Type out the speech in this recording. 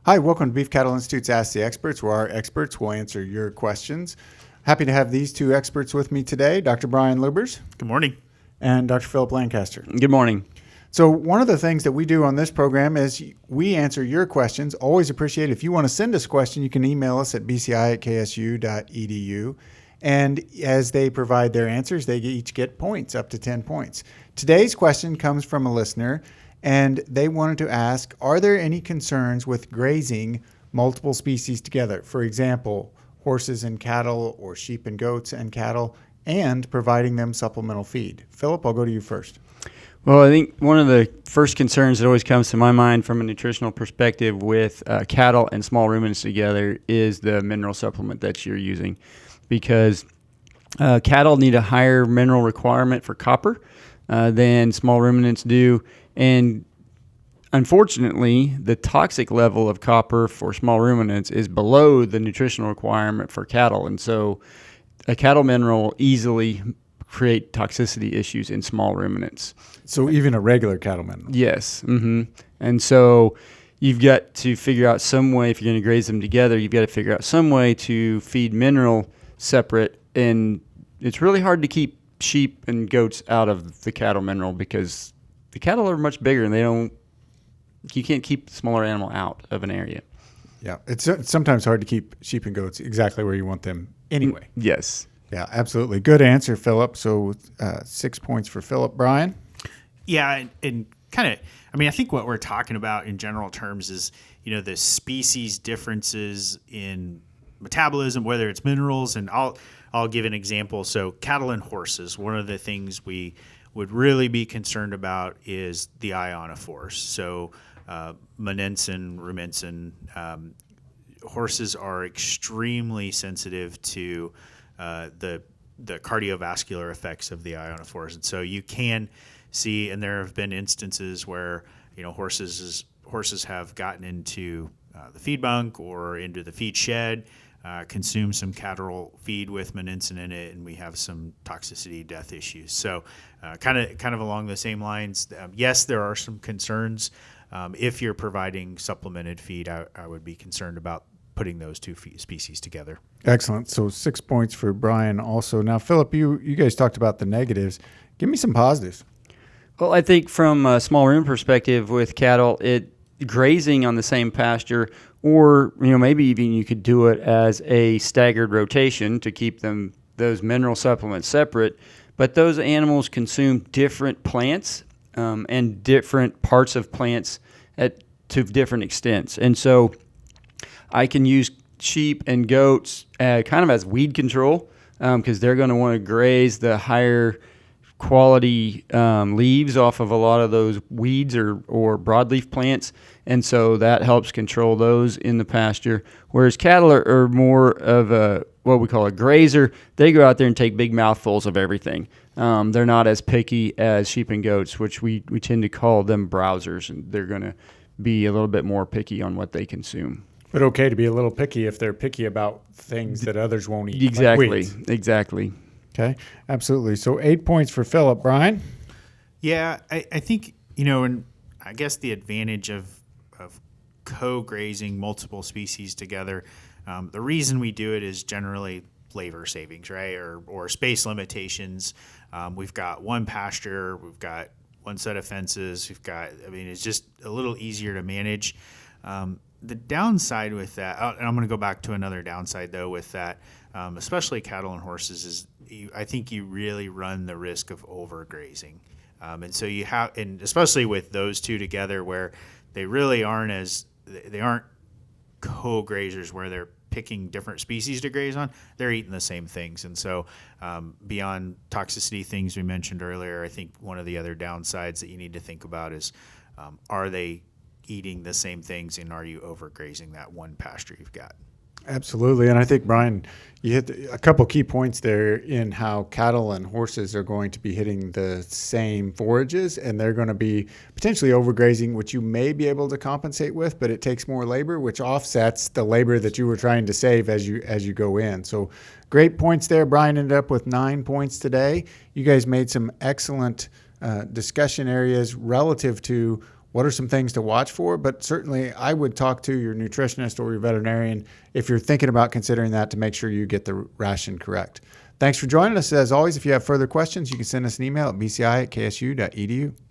Hi, welcome to Beef Cattle Institute's Ask the Experts, where our experts will answer your questions. Happy to have these two experts with me today, Dr. Brian Lubers Good morning. and Dr. Philip Lancaster. Good morning. So one of the things that we do on this program is we answer your questions. Always appreciate it. If you want to send us a question, you can email us at bci@ksu.edu. And as they provide their answers, they each get points, up to 10 points. Today's question comes from a listener, and they wanted to ask, are there any concerns with grazing multiple species together? For example, horses and cattle, or sheep and goats and cattle, and providing them supplemental feed. Philip, I'll go to you first. Well, I think one of the first concerns that always comes to my mind from a nutritional perspective with cattle and small ruminants together is the mineral supplement that you're using, because cattle need a higher mineral requirement for copper than small ruminants do. And unfortunately, the toxic level of copper for small ruminants is below the nutritional requirement for cattle. And so a cattle mineral easily create toxicity issues in small ruminants. So even a regular cattle mineral? Yes. And so you've got to figure out some way, if you're going to graze them together, you've got to figure out some way to feed mineral separate. And it's really hard to keep sheep and goats out of the cattle mineral because the cattle are much bigger and you can't keep the smaller animal out of an area. Yeah, it's sometimes hard to keep sheep and goats exactly where you want them anyway. Yes. Yeah, absolutely. Good answer, Philip. So 6 points for Philip. Brian? Yeah, and kind of, I think what we're talking about in general terms is, the species differences in metabolism, whether it's minerals, and I'll give an example. So cattle and horses, one of the things we would really be concerned about is the ionophores. So monensin, rumensin, horses are extremely sensitive to the cardiovascular effects of the ionophores, and so you can see, and there have been instances where horses have gotten into the feed bunk or into the feed shed, consume some cattle feed with monensin in it, and we have some toxicity death issues. So kind of along the same lines, yes, there are some concerns. If you're providing supplemented feed, I would be concerned about putting those two species together. Excellent. So 6 points for Brian also. Now, Philip, you guys talked about the negatives. Give me some positives. Well, I think from a small rumen perspective with cattle, grazing on the same pasture, or maybe even you could do it as a staggered rotation to keep those mineral supplements separate. But those animals consume different plants and different parts of plants to different extents. And so I can use sheep and goats kind of as weed control because they're going to want to graze the higher quality leaves off of a lot of those weeds or broadleaf plants, and so that helps control those in the pasture. Whereas cattle are more of what we call a grazer. They go out there and take big mouthfuls of everything. They're not as picky as sheep and goats, which we tend to call them browsers, and they're going to be a little bit more picky on what they consume. But okay to be a little picky if they're picky about things that others won't eat. Exactly. Like Exactly. Okay, absolutely. So 8 points for Philip. Brian? Yeah, I think, and I guess the advantage of co-grazing multiple species together, the reason we do it is generally labor savings, right? Or space limitations. We've got one pasture, we've got one set of fences, it's just a little easier to manage. The downside with that, and I'm going to go back to another downside though with that, especially cattle and horses, is I think you really run the risk of overgrazing. And so and especially with those two together where they really aren't co-grazers where they're picking different species to graze on, they're eating the same things. And so beyond toxicity things we mentioned earlier, I think one of the other downsides that you need to think about is are they eating the same things, and are you overgrazing that one pasture you've got? Absolutely. And I think, Brian, you hit a couple key points there in how cattle and horses are going to be hitting the same forages, and they're going to be potentially overgrazing, which you may be able to compensate with, but it takes more labor, which offsets the labor that you were trying to save as you go in. So great points there. Brian ended up with 9 points today. You guys made some excellent discussion areas relative to what are some things to watch for? But certainly I would talk to your nutritionist or your veterinarian if you're thinking about considering that, to make sure you get the ration correct. Thanks for joining us. As always, if you have further questions, you can send us an email at bci@ksu.edu.